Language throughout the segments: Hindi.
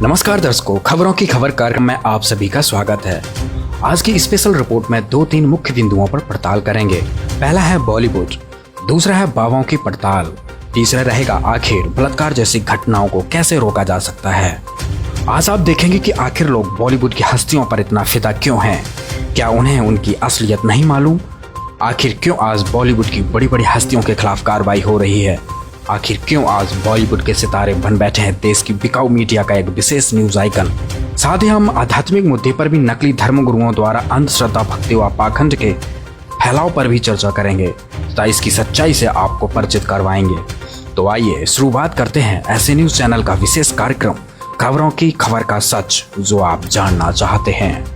नमस्कार दर्शकों, खबरों की खबर कार्यक्रम में आप सभी का स्वागत है। आज की स्पेशल रिपोर्ट में 2-3 मुख्य बिंदुओं पर पड़ताल करेंगे। पहला है बॉलीवुड, दूसरा है बाबाओं की पड़ताल, तीसरा रहेगा आखिर बलात्कार जैसी घटनाओं को कैसे रोका जा सकता है। आज आप देखेंगे कि आखिर लोग बॉलीवुड की हस्तियों पर इतना फिदा क्यों हैं। क्या उन्हें उनकी असलियत नहीं मालूम? आखिर क्यों आज बॉलीवुड की बड़ी बड़ी हस्तियों के खिलाफ कार्रवाई हो रही है? आखिर क्यों आज बॉलीवुड के सितारे बन बैठे हैं देश की बिकाऊ मीडिया का एक विशेष न्यूज आइकन। साथ ही हम आध्यात्मिक मुद्दे पर भी नकली धर्मगुरुओं द्वारा अंधश्रद्धा, भक्ति व पाखंड के फैलाव पर भी चर्चा करेंगे तथा इसकी सच्चाई से आपको परिचित करवाएंगे। तो आइए शुरुआत करते हैं ऐसे न्यूज चैनल का विशेष कार्यक्रम खबरों की खबर का सच, जो आप जानना चाहते हैं।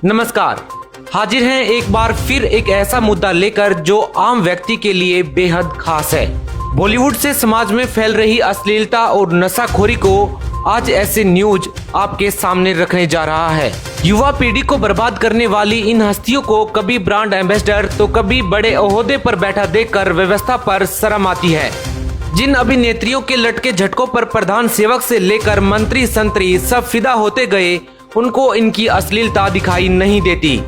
नमस्कार, हाजिर हैं एक बार फिर एक ऐसा मुद्दा लेकर जो आम व्यक्ति के लिए बेहद खास है। बॉलीवुड से समाज में फैल रही अश्लीलता और नशाखोरी को आज ऐसे न्यूज आपके सामने रखने जा रहा है। युवा पीढ़ी को बर्बाद करने वाली इन हस्तियों को कभी ब्रांड एम्बेसडर तो कभी बड़े ओहदे पर बैठा देखकर व्यवस्था पर शर्म आती है। जिन अभिनेत्रियों के लटके झटकों पर प्रधान सेवक से लेकर मंत्री संतरी सब फिदा होते गए, उनको इनकी अश्लीलता दिखाई नहीं देती।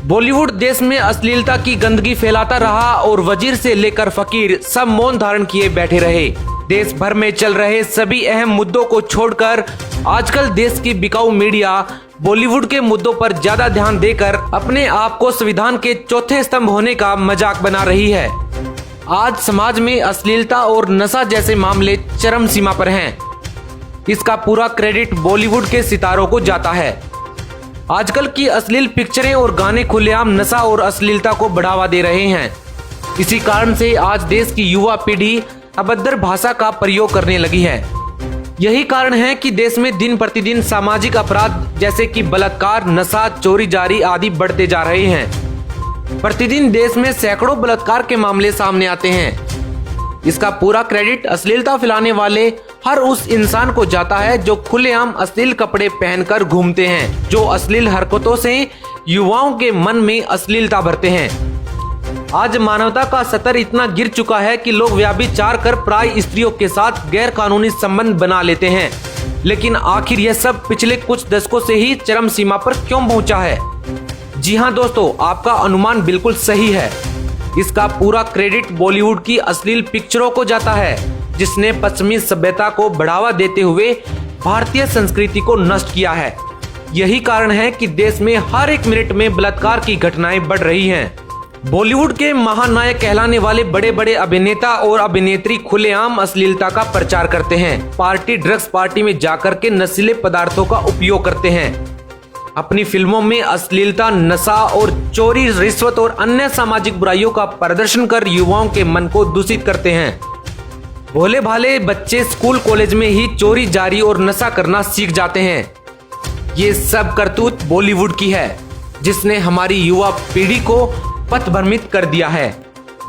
बॉलीवुड देश में अश्लीलता की गंदगी फैलाता रहा और वजीर से लेकर फकीर सब मौन धारण किए बैठे रहे। देश भर में चल रहे सभी अहम मुद्दों को छोड़कर आजकल देश की बिकाऊ मीडिया बॉलीवुड के मुद्दों पर ज्यादा ध्यान देकर अपने आप को संविधान के चौथे स्तंभ होने का मजाक बना रही है। आज समाज में अश्लीलता और नशा जैसे मामले चरम सीमा पर हैं। इसका पूरा क्रेडिट बॉलीवुड के सितारों को जाता है। आजकल की अश्लील पिक्चरें और गाने खुलेआम नशा और अश्लीलता को बढ़ावा दे रहे हैं। इसी कारण से आज देश की युवा पीढ़ी अभद्र भाषा का प्रयोग करने लगी है। यही कारण है कि देश में दिन प्रतिदिन सामाजिक अपराध जैसे कि बलात्कार, नशा, चोरी जारी आदि बढ़ते जा रहे हैं। प्रतिदिन देश में सैकड़ों बलात्कार के मामले सामने आते हैं। इसका पूरा क्रेडिट अश्लीलता फैलाने वाले हर उस इंसान को जाता है जो खुलेआम अश्लील कपड़े पहनकर घूमते हैं, जो अश्लील हरकतों से युवाओं के मन में अश्लीलता भरते हैं। आज मानवता का स्तर इतना गिर चुका है कि लोग व्यभिचार कर पराई स्त्रियों के साथ गैर कानूनी संबंध बना लेते हैं। लेकिन आखिर यह सब पिछले कुछ दशकों से ही चरम सीमा पर क्यों पहुंचा है? जी हाँ दोस्तों, आपका अनुमान बिल्कुल सही है। इसका पूरा क्रेडिट बॉलीवुड की अश्लील पिक्चरों को जाता है, जिसने पश्चिमी सभ्यता को बढ़ावा देते हुए भारतीय संस्कृति को नष्ट किया है। यही कारण है कि देश में हर एक मिनट में बलात्कार की घटनाएं बढ़ रही हैं। बॉलीवुड के महानायक कहलाने वाले बड़े बड़े अभिनेता और अभिनेत्री खुलेआम अश्लीलता का प्रचार करते हैं। पार्टी, ड्रग्स पार्टी में जाकर के नशीले पदार्थों का उपयोग करते हैं। अपनी फिल्मों में अश्लीलता, नशा और चोरी, रिश्वत और अन्य सामाजिक बुराइयों का प्रदर्शन कर युवाओं के मन को दूषित करते हैं। भोले भाले बच्चे स्कूल कॉलेज में ही चोरी जारी और नशा करना सीख जाते हैं। ये सब करतूत बॉलीवुड की है, जिसने हमारी युवा पीढ़ी को पथभ्रमित कर दिया है।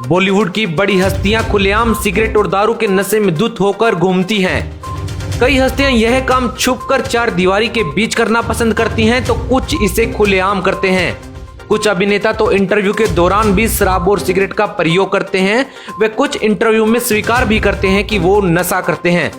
बॉलीवुड की बड़ी हस्तियां खुलेआम सिगरेट और दारू के नशे में धुत होकर घूमती हैं। कई हस्तियां यह काम छुपकर चार दीवारी के बीच करना पसंद करती हैं, तो कुछ इसे खुलेआम करते हैं। कुछ अभिनेता तो इंटरव्यू के दौरान भी शराब और सिगरेट का प्रयोग करते हैं। वे कुछ इंटरव्यू में स्वीकार भी करते हैं कि वो नशा करते हैं।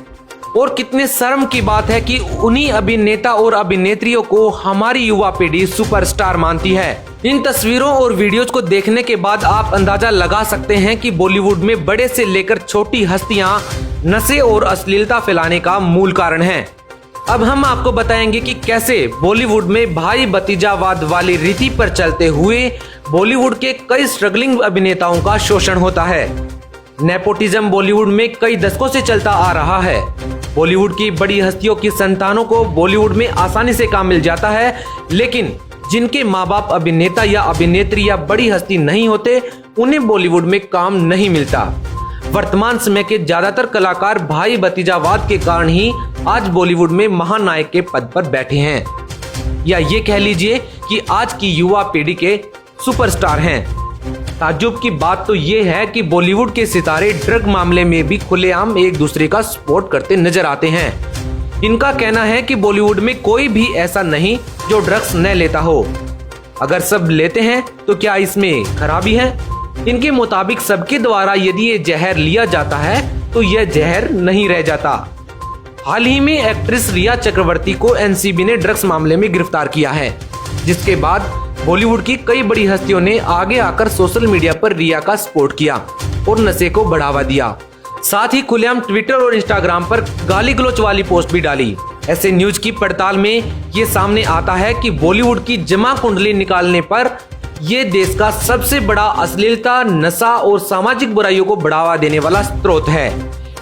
और कितने शर्म की बात है कि उन्हीं अभिनेता और अभिनेत्रियों को हमारी युवा पीढ़ी सुपरस्टार मानती है। इन तस्वीरों और वीडियोज को देखने के बाद आप अंदाजा लगा सकते हैं कि बॉलीवुड में बड़े से लेकर छोटी हस्तियां नशे और अश्लीलता फैलाने का मूल कारण है। अब हम आपको बताएंगे कि कैसे बॉलीवुड में भाई भतीजावाद वाली रीति पर चलते हुए बॉलीवुड के कई स्ट्रगलिंग अभिनेताओं का शोषण होता है। नेपोटिज्म बॉलीवुड में कई दशकों से चलता आ रहा है। बॉलीवुड की बड़ी हस्तियों की संतानों को बॉलीवुड में आसानी से काम मिल जाता है, लेकिन जिनके माँ बाप अभिनेता या अभिनेत्री या बड़ी हस्ती नहीं होते, उन्हें बॉलीवुड में काम नहीं मिलता। वर्तमान समय के ज्यादातर कलाकार भाई भतीजावाद के कारण ही आज बॉलीवुड में महानायक के पद पर बैठे हैं, या ये कह लीजिए कि आज की युवा पीढ़ी के सुपरस्टार हैं। ताज्जुब की बात तो ये है कि बॉलीवुड के सितारे ड्रग मामले में भी खुलेआम एक दूसरे का सपोर्ट करते नजर आते हैं। इनका कहना है कि बॉलीवुड में कोई भी ऐसा नहीं जो ड्रग्स न लेता हो। अगर सब लेते हैं तो क्या इसमें खराबी है? इनके मुताबिक सबके द्वारा यदि ये जहर लिया जाता है तो यह जहर नहीं रह जाता। हाल ही में एक्ट्रेस रिया चक्रवर्ती को एनसीबी ने ड्रग्स मामले में गिरफ्तार किया है, जिसके बाद बॉलीवुड की कई बड़ी हस्तियों ने आगे आकर सोशल मीडिया पर रिया का सपोर्ट किया और नशे को बढ़ावा दिया। साथ ही खुलेआम ट्विटर और इंस्टाग्राम पर गाली गलौच वाली पोस्ट भी डाली। ऐसे न्यूज की पड़ताल में ये सामने आता है कि बॉलीवुड की जमा कुंडली निकालने पर ये देश का सबसे बड़ा अश्लीलता, नशा और सामाजिक बुराइयों को बढ़ावा देने वाला स्रोत है।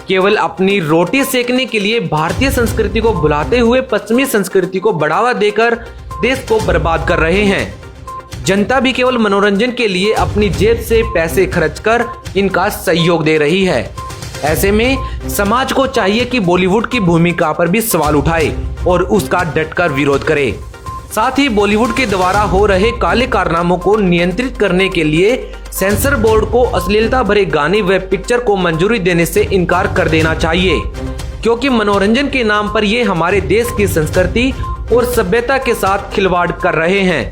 केवल अपनी रोटी सेकने के लिए भारतीय संस्कृति को भुलाते हुए पश्चिमी संस्कृति को बढ़ावा देकर देश को बर्बाद कर रहे हैं। जनता भी केवल मनोरंजन के लिए अपनी जेब से पैसे खर्च कर इनका सहयोग दे रही है। ऐसे में समाज को चाहिए कि बॉलीवुड की भूमिका पर भी सवाल उठाए और उसका डटकर विरोध करे। साथ ही बॉलीवुड के द्वारा हो रहे काले कारनामों को नियंत्रित करने के लिए सेंसर बोर्ड को अश्लीलता भरे गाने व पिक्चर को मंजूरी देने से इनकार कर देना चाहिए, क्योंकि मनोरंजन के नाम पर ये हमारे देश की संस्कृति और सभ्यता के साथ खिलवाड़ कर रहे हैं।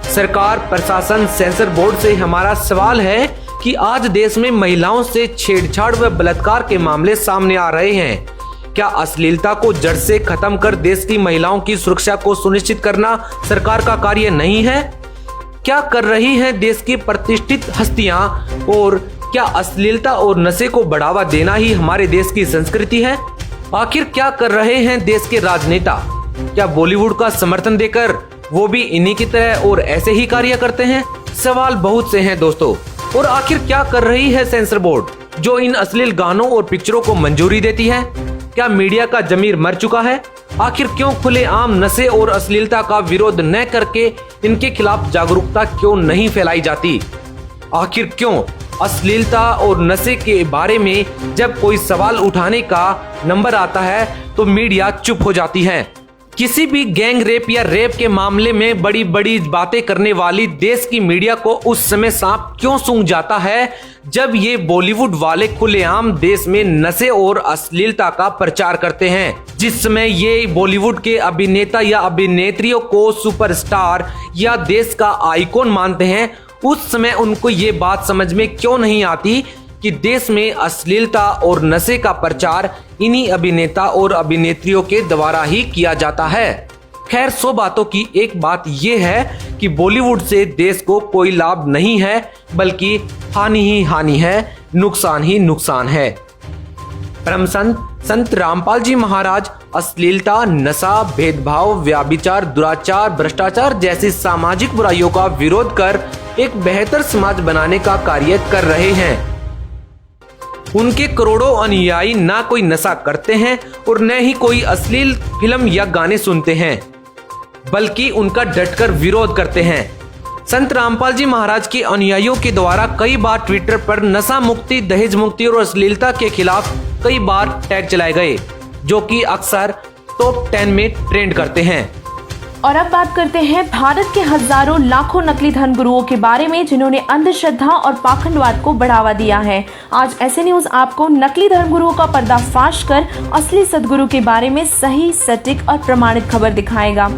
सरकार, प्रशासन, सेंसर बोर्ड से हमारा सवाल है कि आज देश में महिलाओं से छेड़छाड़ व बलात्कार के मामले सामने आ रहे हैं। क्या अश्लीलता को जड़ से खत्म कर देश की महिलाओं की सुरक्षा को सुनिश्चित करना सरकार का कार्य नहीं है? क्या कर रही हैं देश की प्रतिष्ठित हस्तियां, और क्या अश्लीलता और नशे को बढ़ावा देना ही हमारे देश की संस्कृति है? आखिर क्या कर रहे हैं देश के राजनेता? क्या बॉलीवुड का समर्थन देकर वो भी इन्हीं की तरह और ऐसे ही कार्य करते हैं? सवाल बहुत से हैं दोस्तों। और आखिर क्या कर रही है सेंसर बोर्ड, जो इन अश्लील गानों और पिक्चरों को मंजूरी देती है? क्या मीडिया का जमीर मर चुका है? आखिर क्यों खुलेआम नशे और अश्लीलता का विरोध न करके इनके खिलाफ जागरूकता क्यों नहीं फैलाई जाती? आखिर क्यों अश्लीलता और नशे के बारे में जब कोई सवाल उठाने का नंबर आता है तो मीडिया चुप हो जाती है? किसी भी गैंग रेप या रेप के मामले में बड़ी बड़ी बातें करने वाली देश की मीडिया को उस समय सांप क्यों सूंघ जाता है जब ये बॉलीवुड वाले खुलेआम देश में नशे और अश्लीलता का प्रचार करते हैं? जिस समय ये बॉलीवुड के अभिनेता या अभिनेत्रियों को सुपरस्टार या देश का आइकॉन मानते हैं, उस समय उनको ये बात समझ में क्यों नहीं आती कि देश में अश्लीलता और नशे का प्रचार इन्हीं अभिनेता और अभिनेत्रियों के द्वारा ही किया जाता है। खैर, 100 बातों की एक बात यह है कि बॉलीवुड से देश को कोई लाभ नहीं है, बल्कि हानि ही हानि है, नुकसान ही नुकसान है। परम संत रामपाल जी महाराज अश्लीलता, नशा, भेदभाव, व्याभिचार, दुराचार, भ्रष्टाचार जैसी सामाजिक बुराइयों का विरोध कर एक बेहतर समाज बनाने का कार्य कर रहे हैं। उनके करोड़ों अनुयायी ना कोई नशा करते हैं और न ही कोई अश्लील फिल्म या गाने सुनते हैं, बल्कि उनका डटकर विरोध करते हैं। संत रामपाल जी महाराज के अनुयायियों के द्वारा कई बार ट्विटर पर नशा मुक्ति, दहेज मुक्ति और अश्लीलता के खिलाफ कई बार टैग चलाए गए, जो कि अक्सर टॉप 10 में ट्रेंड करते हैं। और अब बात करते हैं भारत के हजारों लाखों नकली धर्मगुरुओं के बारे में, जिन्होंने अंधश्रद्धा और पाखंडवाद को बढ़ावा दिया है। आज ऐसे न्यूज आपको नकली धर्मगुरुओं का पर्दाफाश कर असली सदगुरु के बारे में सही, सटीक और प्रमाणित खबर दिखाएगा।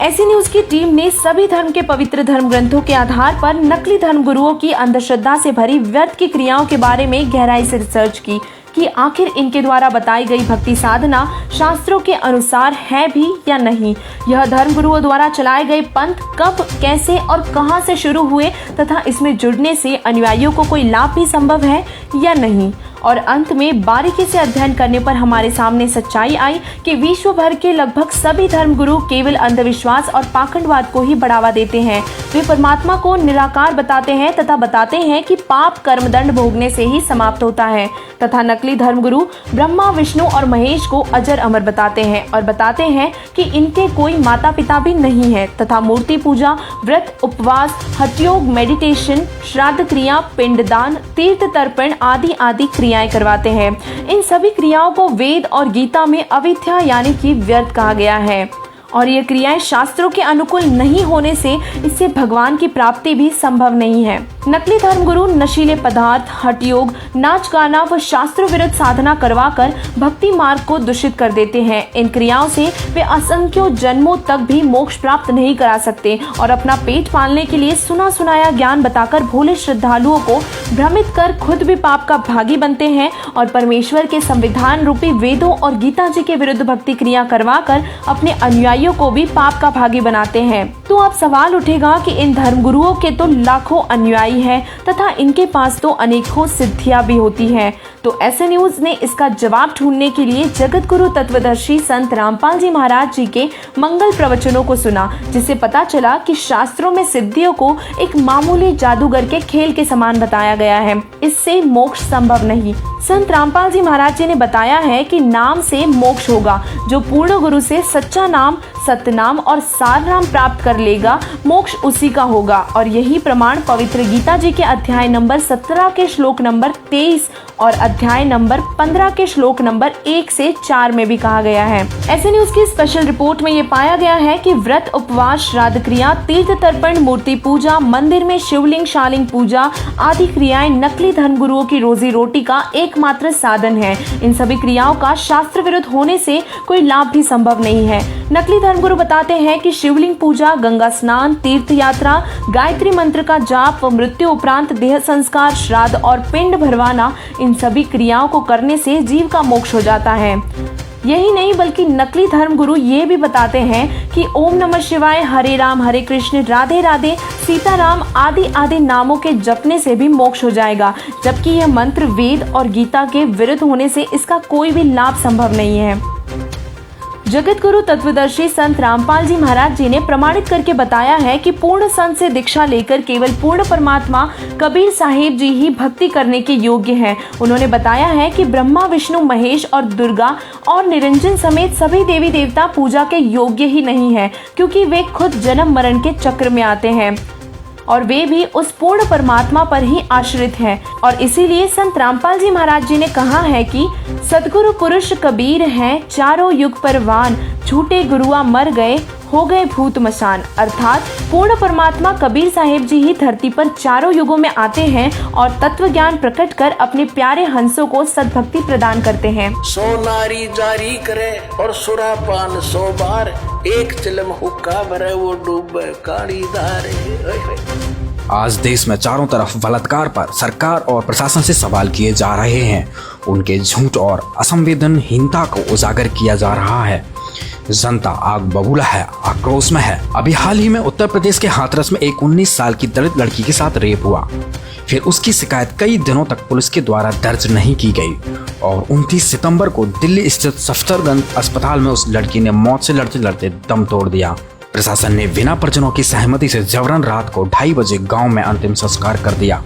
ऐसी न्यूज की टीम ने सभी धर्म के पवित्र धर्म ग्रंथों के आधार पर नकली धर्मगुरुओं की अंधश्रद्धा से भरी व्यर्थ की क्रियाओं के बारे में गहराई से रिसर्च की कि आखिर इनके द्वारा बताई गई भक्ति साधना शास्त्रों के अनुसार है भी या नहीं। यह धर्मगुरुओं द्वारा चलाए गए पंथ कब, कैसे और कहां से शुरू हुए तथा इसमें जुड़ने से अनुयायियों को कोई लाभ भी संभव है या नहीं। और अंत में बारीकी से अध्ययन करने पर हमारे सामने सच्चाई आई कि विश्व भर के लगभग सभी धर्मगुरु केवल अंधविश्वास और पाखंडवाद को ही बढ़ावा देते हैं। वे परमात्मा को निराकार बताते हैं तथा बताते हैं कि पाप कर्मदंड भोगने से ही समाप्त होता है, तथा नकली धर्मगुरु ब्रह्मा, विष्णु और महेश को अजर अमर बताते हैं और बताते हैं कि इनके कोई माता पिता भी नहीं है, तथा मूर्ति पूजा, व्रत, उपवास, हठयोग, मेडिटेशन, श्राद्ध क्रिया, पिंडदान, तीर्थ तर्पण आदि आदि क्रियाएं करवाते हैं। इन सभी क्रियाओं को वेद और गीता में अविद्या यानी कि व्यर्थ कहा गया है, और ये क्रियाएं शास्त्रों के अनुकूल नहीं होने से इससे भगवान की प्राप्ति भी संभव नहीं है। नकली धर्मगुरु नशीले पदार्थ, हठ योग, नाच गाना व शास्त्र विरुद्ध साधना करवाकर भक्ति मार्ग को दूषित कर देते हैं। इन क्रियाओं से वे असंख्यों जन्मों तक भी मोक्ष प्राप्त नहीं करा सकते और अपना पेट पालने के लिए सुना सुनाया ज्ञान बताकर भोले श्रद्धालुओं को भ्रमित कर खुद भी पाप का भागी बनते हैं और परमेश्वर के संविधान रूपी वेदों और गीता जी के विरुद्ध भक्ति क्रिया करवाकर अपने अनुयायियों को भी पाप का भागी बनाते हैं। तो अब सवाल उठेगा कि इन धर्मगुरुओं के तो लाखों अनुयायी हैं तथा इनके पास तो अनेकों सिद्धियां भी होती हैं। तो ऐसे न्यूज ने इसका जवाब ढूंढने के लिए जगत गुरु तत्वदर्शी संत रामपाल जी महाराज जी के मंगल प्रवचनों को सुना, जिससे पता चला कि शास्त्रों में सिद्धियों को एक मामूली जादूगर के खेल के समान बताया गया है। इससे मोक्ष संभव नहीं। संत रामपाल जी महाराज जी ने बताया है कि नाम से मोक्ष होगा। जो पूर्ण गुरु से सच्चा नाम, सतनाम और सार नाम प्राप्त कर लेगा, मोक्ष उसी का होगा। और यही प्रमाण पवित्र गीता जी के अध्याय नंबर 17 के श्लोक नंबर 23 और अध्याय नंबर 15 के श्लोक नंबर 1 से 4 में भी कहा गया है। ऐसे न्यूज की स्पेशल रिपोर्ट में ये पाया गया है कि व्रत, उपवास, श्राद्ध क्रिया, तीर्थ तर्पण, मूर्ति पूजा, मंदिर में शिवलिंग, शालिंग पूजा आदि क्रियाएं नकली धर्मगुरुओं की रोजी रोटी का एकमात्र साधन है। इन सभी क्रियाओं का शास्त्र विरुद्ध होने से कोई लाभ भी संभव नहीं है। नकली धर्मगुरु बताते हैं कि शिवलिंग पूजा, गंगा स्नान, तीर्थ यात्रा, गायत्री मंत्र का जाप व मृत्यु उपरांत देह संस्कार, श्राद्ध और पिंड भरवाना, इन सभी क्रियाओं को करने से जीव का मोक्ष हो जाता है। यही नहीं बल्कि नकली धर्मगुरु ये भी बताते हैं कि ओम नमः शिवाय, हरे राम हरे कृष्ण, राधे राधे, सीताराम आदि आदि नामों के जपने से भी मोक्ष हो जाएगा, जबकि यह मंत्र वेद और गीता के विरुद्ध होने से इसका कोई भी लाभ संभव नहीं है। जगत गुरु तत्वदर्शी संत रामपाल जी महाराज जी ने प्रमाणित करके बताया है कि पूर्ण संत से दीक्षा लेकर केवल पूर्ण परमात्मा कबीर साहिब जी ही भक्ति करने के योग्य हैं। उन्होंने बताया है कि ब्रह्मा, विष्णु, महेश और दुर्गा और निरंजन समेत सभी देवी देवता पूजा के योग्य ही नहीं है, क्योंकि वे खुद जन्म मरण के चक्र में आते हैं और वे भी उस पूर्ण परमात्मा पर ही आश्रित हैं। और इसीलिए संत रामपाल जी महाराज जी ने कहा है कि सदगुरु पुरुष कबीर हैं, चारों युग परवान, झूठे गुरुआ मर गए, हो गए भूत मसान। अर्थात पूर्ण परमात्मा कबीर साहिब जी ही धरती पर चारों युगों में आते हैं और तत्व ज्ञान प्रकट कर अपने प्यारे हंसों को सद्भक्ति प्रदान करते हैं। 100 नारी जारी करे और सुरापान 100 बार, एक चिलम हुक्का भरे वो डूबे काली धारे। आज देश में चारों तरफ बलात्कार पर सरकार और प्रशासन से सवाल किए जा रहे हैं। उनके झूठ और असंवेदनहीनता को उजागर किया जा रहा है। जनता आग बबूला है, आक्रोश में है। अभी हाल ही में उत्तर प्रदेश के हाथरस में एक 19 साल की दलित लड़की के साथ रेप हुआ। फिर उसकी शिकायत कई दिनों तक पुलिस के द्वारा दर्ज नहीं की गई और 29 सितंबर को दिल्ली स्थित सफदरजंग अस्पताल में उस लड़की ने मौत से लड़ते लड़ते दम तोड़ दिया। प्रशासन ने बिना परिजनों की सहमति से जबरन रात को 2:30 बजे गांव में अंतिम संस्कार कर दिया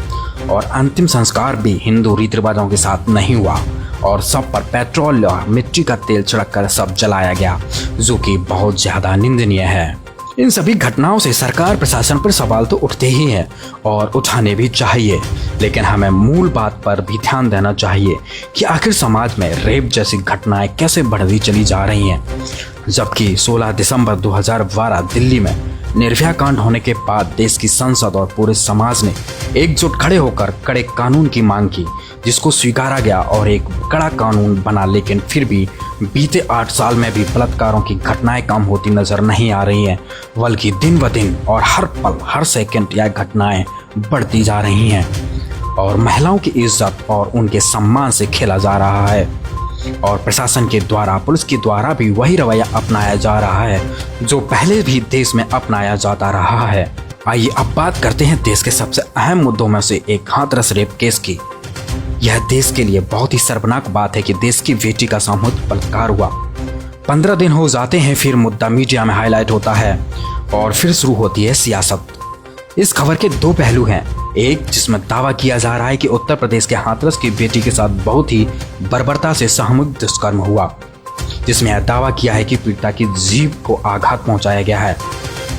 और अंतिम संस्कार भी हिंदू रीति रिवाजों के साथ नहीं हुआ और सब पर पेट्रोल और मिट्टी का तेल छिड़ककर सब जलाया गया, जो कि बहुत ज्यादा निंदनीय है। इन सभी घटनाओं से सरकार प्रशासन पर सवाल तो उठते ही हैं और उठाने भी चाहिए, लेकिन हमें मूल बात पर भी ध्यान देना चाहिए कि आखिर समाज में रेप जैसी घटनाएं कैसे बढ़ती चली जा रही हैं। जबकि 16 दिसंबर 2012 दिल्ली में निर्भया कांड होने के बाद देश की संसद और पूरे समाज ने एकजुट खड़े होकर कड़े कानून की मांग की, जिसको स्वीकारा गया और एक कड़ा कानून बना। लेकिन फिर भी बीते 8 साल में भी बलात्कारों की घटनाएं कम होती नजर नहीं आ रही हैं, बल्कि दिन ब दिन और हर पल हर सेकंड यह घटनाएं बढ़ती जा रही हैं और महिलाओं की इज्जत और उनके सम्मान से खेला जा रहा है और प्रशासन के द्वारा, पुलिस के द्वारा भी वही रवैया अपनाया जा रहा है जो पहले भी देश में अपनाया जाता रहा है। आइए अब बात करते हैं देश के सबसे अहम मुद्दों में से एक हाथरस रेप केस की। यह देश के लिए बहुत ही शर्मनाक बात है कि देश की बेटी का सामूहिक बलात्कार हुआ। 15 दिन हो जाते हैं, फिर मुद्दा मीडिया में हाईलाइट होता है और फिर शुरू होती है सियासत। इस खबर के 2 पहलू हैं। एक, जिसमें दावा किया जा रहा है कि उत्तर प्रदेश के हाथरस की बेटी के साथ बहुत ही बर्बरता से सामूहिक दुष्कर्म हुआ, जिसमें यह दावा किया है कि पीड़िता की जीभ को आघात पहुंचाया गया है।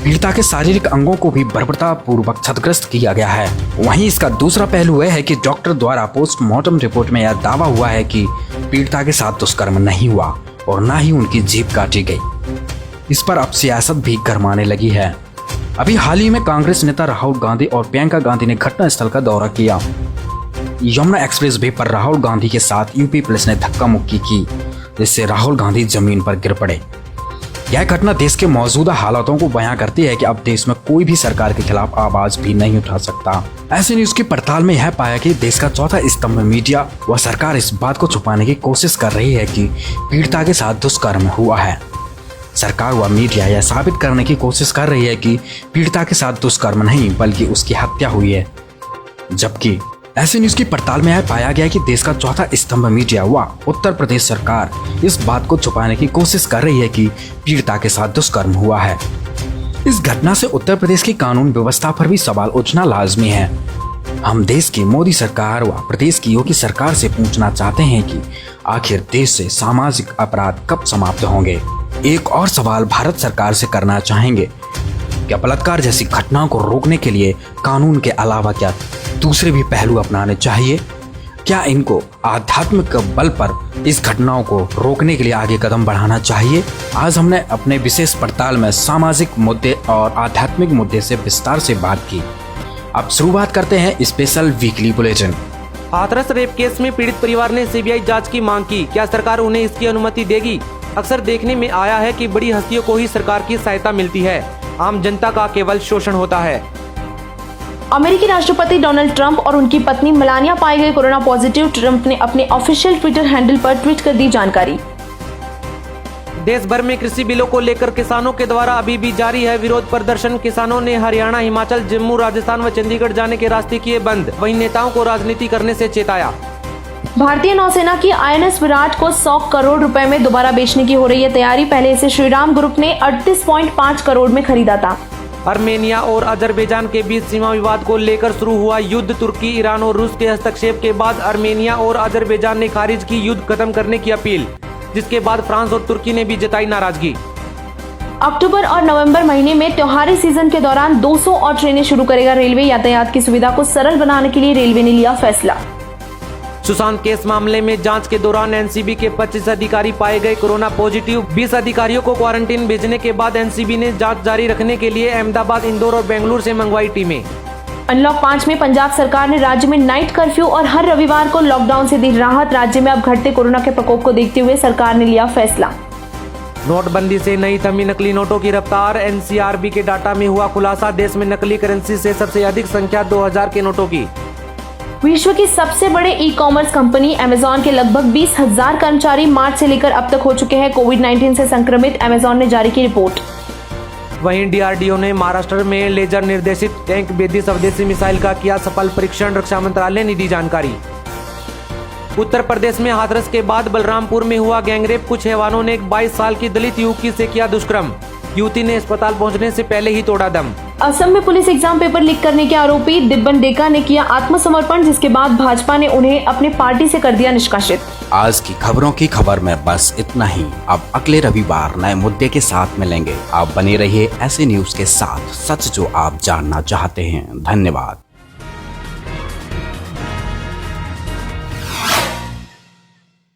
पीड़िता के शारीरिक अंगों को भी बर्बरता पूर्वक क्षतिग्रस्त किया गया है। वहीं इसका दूसरा पहलू यह है कि डॉक्टर द्वारा पोस्टमार्टम रिपोर्ट में यह दावा हुआ है कि पीड़िता के साथ दुष्कर्म नहीं हुआ और न ही उनकी जीभ काटी गई। इस पर अब सियासत भी गरमाने लगी है। अभी हाल ही में कांग्रेस नेता राहुल गांधी और प्रियंका गांधी ने घटना स्थल का दौरा किया। यमुना एक्सप्रेस वे पर राहुल गांधी के साथ यूपी पुलिस ने धक्का मुक्की की, जिससे राहुल गांधी जमीन पर गिर पड़े। यह घटना देश के मौजूदा हालातों को बयां करती है कि अब देश में कोई भी सरकार के खिलाफ आवाज भी नहीं उठा सकता। ऐसे न्यूज की पड़ताल में यह पाया कि देश का चौथा स्तंभ मीडिया व सरकार इस बात को छुपाने की कोशिश कर रही है कि पीड़िता के साथ दुष्कर्म हुआ है। सरकार व मीडिया यह साबित करने की कोशिश कर रही है कि पीड़िता के साथ दुष्कर्म नहीं बल्कि उसकी हत्या हुई है, जबकि ऐसे न्यूज की पड़ताल में यह पाया गया कि देश का चौथा स्तंभ मीडिया व उत्तर प्रदेश सरकार इस बात को छुपाने की कोशिश कर रही है कि पीड़िता के साथ दुष्कर्म हुआ है। इस घटना से उत्तर प्रदेश की कानून व्यवस्था पर भी सवाल उठना लाजमी है। हम देश की मोदी सरकार व प्रदेश की योगी सरकार से पूछना चाहते हैं कि आखिर देश से सामाजिक अपराध कब समाप्त होंगे। एक और सवाल भारत सरकार से करना चाहेंगे, क्या बलात्कार जैसी घटनाओं को रोकने के लिए कानून के अलावा क्या दूसरे भी पहलू अपनाने चाहिए? क्या इनको आध्यात्मिक बल पर इस घटनाओं को रोकने के लिए आगे कदम बढ़ाना चाहिए? आज हमने अपने विशेष पड़ताल में सामाजिक मुद्दे और आध्यात्मिक मुद्दे से विस्तार से बात की। अब शुरुआत करते हैं special weekly bulletin. Hathras rape case में पीड़ित परिवार ने सीबीआई जांच की मांग की। क्या सरकार उन्हें इसकी अनुमति देगी? अक्सर देखने में आया है कि बड़ी हस्तियों को ही सरकार की सहायता मिलती है, आम जनता का केवल शोषण होता है। अमेरिकी राष्ट्रपति डोनाल्ड ट्रंप और उनकी पत्नी मेलानिया पाए गए कोरोना पॉजिटिव। ट्रंप ने अपने ऑफिशियल ट्विटर हैंडल पर ट्वीट कर दी जानकारी। देश भर में कृषि बिलों को लेकर किसानों के द्वारा अभी भी जारी है विरोध प्रदर्शन। किसानों ने हरियाणा, हिमाचल, जम्मू, राजस्थान व चंडीगढ़ जाने के रास्ते किए बंद। वहीं नेताओं को राजनीति करने से चेताया। भारतीय नौसेना की INS विराट को 100 करोड़ रुपए में दोबारा बेचने की हो रही है तैयारी। पहले इसे श्रीराम ग्रुप ने 38.5 करोड़ में खरीदा था। आर्मेनिया और अजरबैजान के बीच सीमा विवाद को लेकर शुरू हुआ युद्ध। तुर्की, ईरान और रूस के हस्तक्षेप के बाद आर्मेनिया और अजरबैजान ने खारिज की युद्ध खत्म करने की अपील, जिसके बाद फ्रांस और तुर्की ने भी जताई नाराजगी। अक्टूबर और नवंबर महीने में त्योहारी सीजन के दौरान 200 और ट्रेनें शुरू करेगा रेलवे। यातायात की सुविधा को सरल बनाने के लिए रेलवे ने लिया फैसला। सुशांत केस मामले में जांच के दौरान एनसीबी के 25 अधिकारी पाए गए कोरोना पॉजिटिव। 20 अधिकारियों को क्वारंटीन भेजने के बाद एनसीबी ने जांच जारी रखने के लिए अहमदाबाद, इंदौर और बेंगलुरु से मंगवाई टीमें। अनलॉक 5 में पंजाब सरकार ने राज्य में नाइट कर्फ्यू और हर रविवार को लॉकडाउन से दी राहत। राज्य में अब घटते कोरोना के प्रकोप को देखते हुए सरकार ने लिया फैसला। नोटबंदी से नहीं थमी नकली नोटों की रफ्तार। एनसीआरबी के डाटा में हुआ खुलासा। देश में नकली करेंसी से सबसे अधिक संख्या 2000 के नोटों की। विश्व की सबसे बड़े ई-कॉमर्स कंपनी अमेजॉन के लगभग 20,000 कर्मचारी मार्च से लेकर अब तक हो चुके हैं कोविड-19 से संक्रमित। अमेजॉन ने जारी की रिपोर्ट। वहीं डीआरडीओ ने महाराष्ट्र में लेजर निर्देशित टैंक बेदी स्वदेशी मिसाइल का किया सफल परीक्षण। रक्षा मंत्रालय ने दी जानकारी। उत्तर प्रदेश में हाथरस के बाद बलरामपुर में हुआ गैंगरेप। कुछ हैवानों ने एक 22 साल की दलित युवती से किया दुष्कर्म। युवती ने अस्पताल पहुंचने से पहले ही तोड़ा दम। असम में पुलिस एग्जाम पेपर लीक करने के आरोपी दिब्बन डेका ने किया आत्मसमर्पण, जिसके बाद भाजपा ने उन्हें अपने पार्टी से कर दिया निष्कासित। आज की खबरों की खबर में बस इतना ही। अब अगले रविवार नए मुद्दे के साथ मिलेंगे। आप बने रहिए ऐसे न्यूज के साथ, सच जो आप जानना चाहते हैं। धन्यवाद।